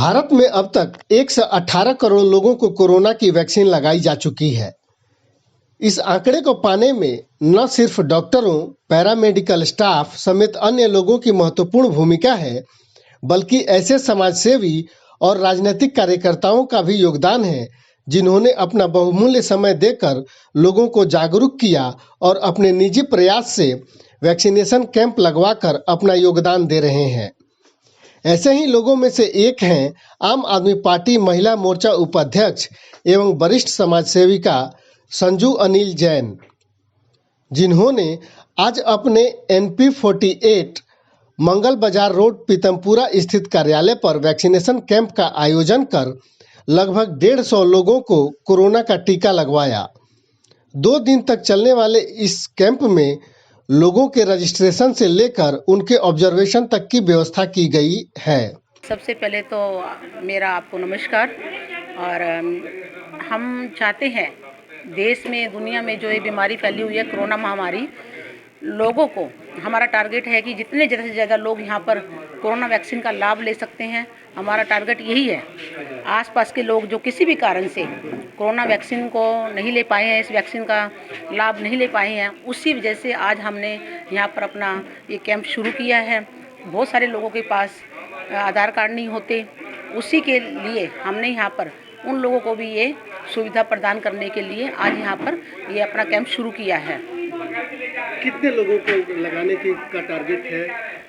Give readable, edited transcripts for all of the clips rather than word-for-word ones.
भारत में अब तक 1 से 18 करोड़ लोगों को कोरोना की वैक्सीन लगाई जा चुकी है। इस आंकड़े को पाने में न सिर्फ डॉक्टरों, पैरामेडिकल स्टाफ समेत अन्य लोगों की महत्वपूर्ण भूमिका है, बल्कि ऐसे समाजसेवी और राजनीतिक कार्यकर्ताओं का भी योगदान है, जिन्होंने अपना बहुमूल्य समय देकर लोगों को जागरूक किया और अपने निजी प्रयास से वैक्सीनेशन कैंप लगवाकर अपना योगदान दे रहे हैं। ऐसे ही लोगों में से एक हैं आम आदमी पार्टी महिला मोर्चा उपाध्यक्ष एवं वरिष्ठ समाज सेविका संजू अनिल जैन, जिन्होंने आज अपने NP 48 मंगल बाजार रोड पीतमपुरा स्थित कार्यालय पर वैक्सीनेशन कैंप का आयोजन कर लगभग 150 लोगों को कोरोना का टीका लगवाया। 2 दिन तक चलने वाले इस कैंप में लोगों के रजिस्ट्रेशन से लेकर उनके ऑब्जर्वेशन तक की व्यवस्था की गई है। सबसे पहले तो मेरा आपको नमस्कार। और हम चाहते हैं देश में, दुनिया में जो ये बीमारी फैली हुई है कोरोना महामारी, लोगों को हमारा टारगेट है कि जितने ज़्यादा से ज़्यादा लोग यहाँ पर कोरोना वैक्सीन का लाभ ले सकते हैं, हमारा टारगेट यही है। आसपास के लोग जो किसी भी कारण से कोरोना वैक्सीन को नहीं ले पाए हैं, इस वैक्सीन का लाभ नहीं ले पाए हैं, उसी वजह से आज हमने यहाँ पर अपना ये कैंप शुरू किया है। बहुत सारे लोगों के पास आधार कार्ड नहीं होते, उसी के लिए हमने यहाँ पर उन लोगों को भी ये सुविधा प्रदान करने के लिए आज यहाँ पर ये अपना कैंप शुरू किया है। कितने लोगों को लगाने का टारगेट है?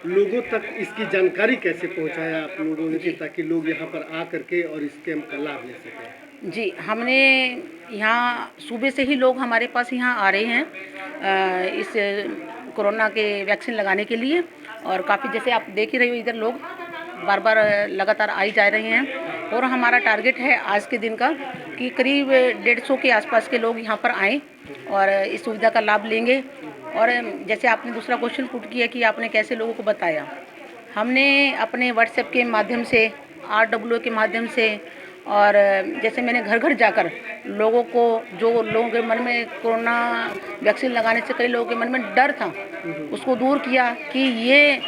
लोगों तक इसकी जानकारी कैसे पहुंचाया आप लोगों ने, ताकि लोग यहाँ पर आ करके और इस कैंप का लाभ ले सकें? जी, हमने यहाँ सुबह से ही लोग हमारे पास यहाँ आ रहे हैं इस कोरोना के वैक्सीन लगाने के लिए, और काफ़ी, जैसे आप देख ही रहे हो, इधर लोग बार बार लगातार आई जा रहे हैं। और हमारा टारगेट है आज के दिन का कि करीब 150 के आसपास के लोग यहाँ पर आएँ और इस सुविधा का लाभ लेंगे। और जैसे आपने दूसरा क्वेश्चन पुट किया कि आपने कैसे लोगों को बताया, हमने अपने व्हाट्सएप के माध्यम से, RWA के माध्यम से, और जैसे मैंने घर घर जाकर लोगों को, जो लोगों के मन में कोरोना वैक्सीन लगाने से कई लोगों के मन में डर था, उसको दूर किया कि ये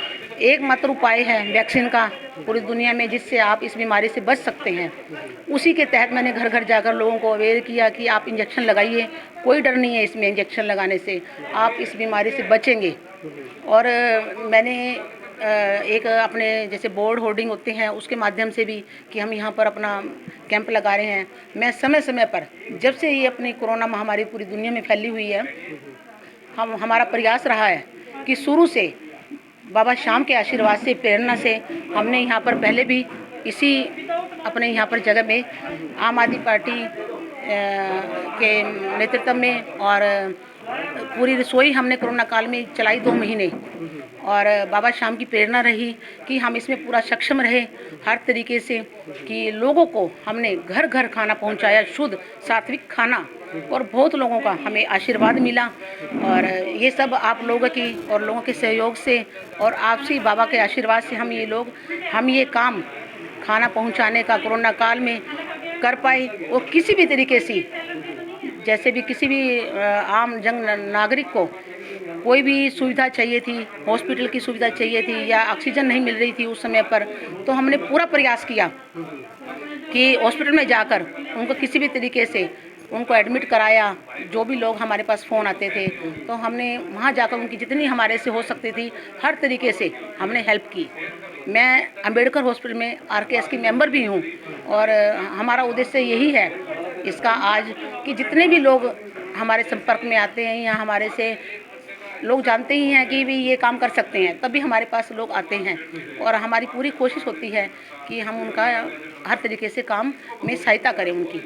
एकमात्र उपाय है वैक्सीन का पूरी दुनिया में जिससे आप इस बीमारी से बच सकते हैं। उसी के तहत मैंने घर घर जाकर लोगों को अवेयर किया कि आप इंजेक्शन लगाइए, कोई डर नहीं है इसमें, इंजेक्शन लगाने से आप इस बीमारी से बचेंगे। और मैंने एक अपने जैसे बोर्ड होर्डिंग होते हैं उसके माध्यम से भी कि हम यहाँ पर अपना कैंप लगा रहे हैं। मैं समय समय पर, जब से ये अपनी कोरोना महामारी पूरी दुनिया में फैली हुई है, हमारा प्रयास रहा है कि शुरू से बाबा श्याम के आशीर्वाद से, प्रेरणा से, हमने यहाँ पर पहले भी इसी अपने यहाँ पर जगह में आम आदमी पार्टी के नेतृत्व में और पूरी रसोई हमने कोरोना काल में चलाई 2 महीने, और बाबा श्याम की प्रेरणा रही कि हम इसमें पूरा सक्षम रहे हर तरीके से, कि लोगों को हमने घर घर खाना पहुंचाया, शुद्ध सात्विक खाना, और बहुत लोगों का हमें आशीर्वाद मिला। और ये सब आप लोगों की और लोगों के सहयोग से और आपसी बाबा के आशीर्वाद से हम ये काम खाना पहुंचाने का कोरोना काल में कर पाए। और किसी भी तरीके से, जैसे भी किसी भी आम नागरिक को कोई भी सुविधा चाहिए थी, हॉस्पिटल की सुविधा चाहिए थी या ऑक्सीजन नहीं मिल रही थी उस समय पर, तो हमने पूरा प्रयास किया कि हॉस्पिटल में जाकर उनको किसी भी तरीके से उनको एडमिट कराया। जो भी लोग हमारे पास फ़ोन आते थे तो हमने वहाँ जाकर उनकी जितनी हमारे से हो सकती थी हर तरीके से हमने हेल्प की। मैं अंबेडकर हॉस्पिटल में RKS की मेंबर भी हूँ, और हमारा उद्देश्य यही है इसका आज कि जितने भी लोग हमारे संपर्क में आते हैं या हमारे से लोग जानते ही हैं कि भी ये काम कर सकते हैं, तभी हमारे पास लोग आते हैं। और हमारी पूरी कोशिश होती है कि हम उनका हर तरीके से काम में सहायता करें उनकी।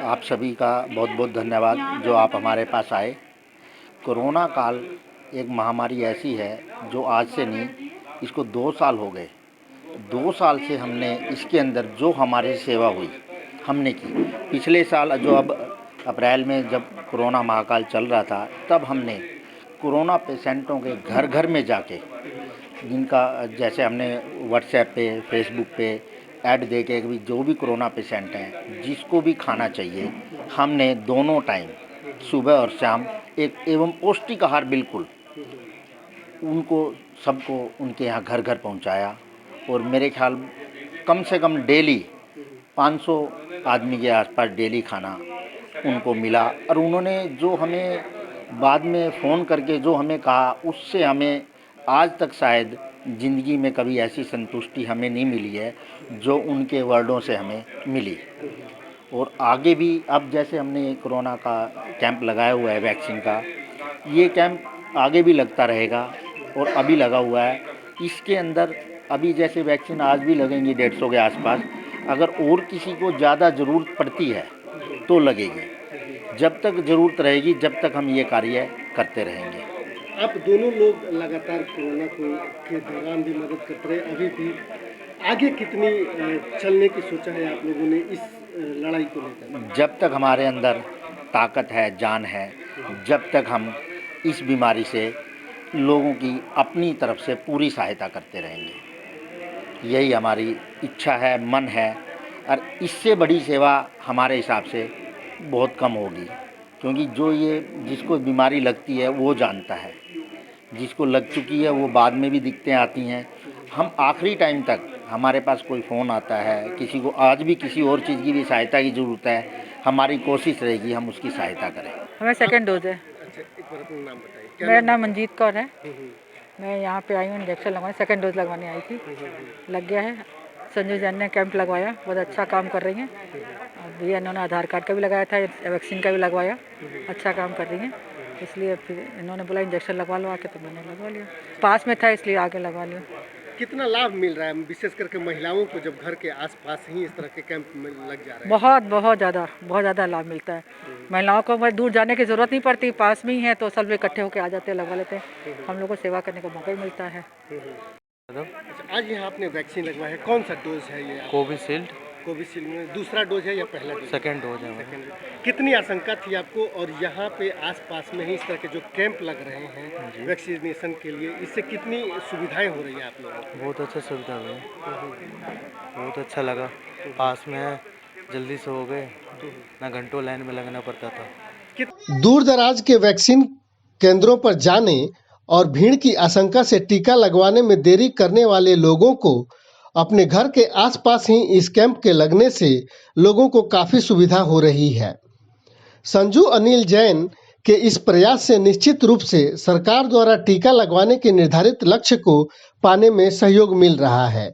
आप सभी का बहुत बहुत धन्यवाद जो आप हमारे पास आए। कोरोना काल एक महामारी ऐसी है जो आज से नहीं, इसको 2 साल हो गए। 2 साल से हमने इसके अंदर जो हमारी सेवा हुई हमने की। पिछले साल जो अब अप्रैल में जब कोरोना महाकाल चल रहा था, तब हमने कोरोना पेशेंटों के घर घर में जाके, जिनका जैसे हमने व्हाट्सएप पे, फेसबुक पे ऐड दे के भी, जो भी कोरोना पेशेंट हैं जिसको भी खाना चाहिए, हमने दोनों टाइम सुबह और शाम एक एवं पौष्टिक आहार बिल्कुल उनको सबको उनके यहाँ घर घर पहुँचाया। और मेरे ख्याल कम से कम डेली 500 आदमी के आसपास डेली खाना उनको मिला। और उन्होंने जो हमें बाद में फ़ोन करके जो हमें कहा, उससे हमें आज तक शायद ज़िंदगी में कभी ऐसी संतुष्टि हमें नहीं मिली है जो उनके वर्डों से हमें मिली। और आगे भी अब जैसे हमने ये कोरोना का कैंप लगाया हुआ है वैक्सीन का, ये कैंप आगे भी लगता रहेगा और अभी लगा हुआ है। इसके अंदर अभी जैसे वैक्सीन आज भी लगेंगी 150 के आसपास, अगर और किसी को ज़्यादा ज़रूरत पड़ती है तो लगेगी। जब तक ज़रूरत रहेगी जब तक हम ये कार्य करते रहेंगे। आप दोनों लोग लगातार कोरोना के दौरान भी मदद करते रहे, अभी भी आगे कितनी चलने की सोचा है आप लोगों ने इस लड़ाई को लेकर? जब तक हमारे अंदर ताकत है, जान है, जब तक हम इस बीमारी से लोगों की अपनी तरफ से पूरी सहायता करते रहेंगे। यही हमारी इच्छा है, मन है। और इससे बड़ी सेवा हमारे हिसाब से बहुत कम होगी, क्योंकि जो ये जिसको बीमारी लगती है वो जानता है, जिसको लग चुकी है वो बाद में भी दिक्कतें आती हैं। हम आखिरी टाइम तक हमारे पास कोई फ़ोन आता है, किसी को आज भी किसी और चीज़ की भी सहायता की ज़रूरत है, हमारी कोशिश रहेगी हम उसकी सहायता करें। हमें सेकंड डोज है। अच्छा, एक बार अपना नाम बताइए। मेरा नाम मंजीत कौर है। मैं यहाँ पे आई हूँ इंजेक्शन लगवाने, सेकंड डोज लगवाने आई थी। लग गया है। संजू जैन ने कैंप लगवाया, बहुत अच्छा काम कर रही हैं। और भैया इन्होंने आधार कार्ड का भी लगाया था, वैक्सीन का भी लगवाया, अच्छा काम कर रही हैं। इसलिए फिर इन्होंने बोला इंजेक्शन लगवा लो आके, तो मैंने लगवा लिया। पास में था इसलिए आके लगवा लिया। कितना लाभ मिल रहा है विशेष करके महिलाओं को जब घर के आसपास ही इस तरह के कैंप में लग जा रहे हैं? बहुत ज़्यादा लाभ मिलता है। महिलाओं को दूर जाने की ज़रूरत नहीं पड़ती, पास में ही है तो सब इकट्ठे होकर आ जाते हैं, लगवा लेते हैं। हम लोग को सेवा करने का मौका ही मिलता है। अच्छा, आज यहाँ आपने वैक्सीन लगवाया है, कौन सा डोज है ये? कोविशील्ड में दूसरा डोज है या पहला डोज? सेकेंड डोज है। कितनी आशंका थी आपको, और यहाँ पे आसपास में ही इस तरह के जो कैंप लग रहे हैं वैक्सीनेशन के लिए, इससे कितनी सुविधाएं हो रही है आप लोगों को? बहुत अच्छा सुविधा हुई, बहुत अच्छा लगा। पास में है, जल्दी से हो गए, ना घंटों लाइन में लगना पड़ता था। दूर दराज के वैक्सीन केंद्रों पर जाने और भीड़ की आशंका से टीका लगवाने में देरी करने वाले लोगों को अपने घर के आसपास ही इस कैंप के लगने से लोगों को काफी सुविधा हो रही है। संजू अनिल जैन के इस प्रयास से निश्चित रूप से सरकार द्वारा टीका लगवाने के निर्धारित लक्ष्य को पाने में सहयोग मिल रहा है।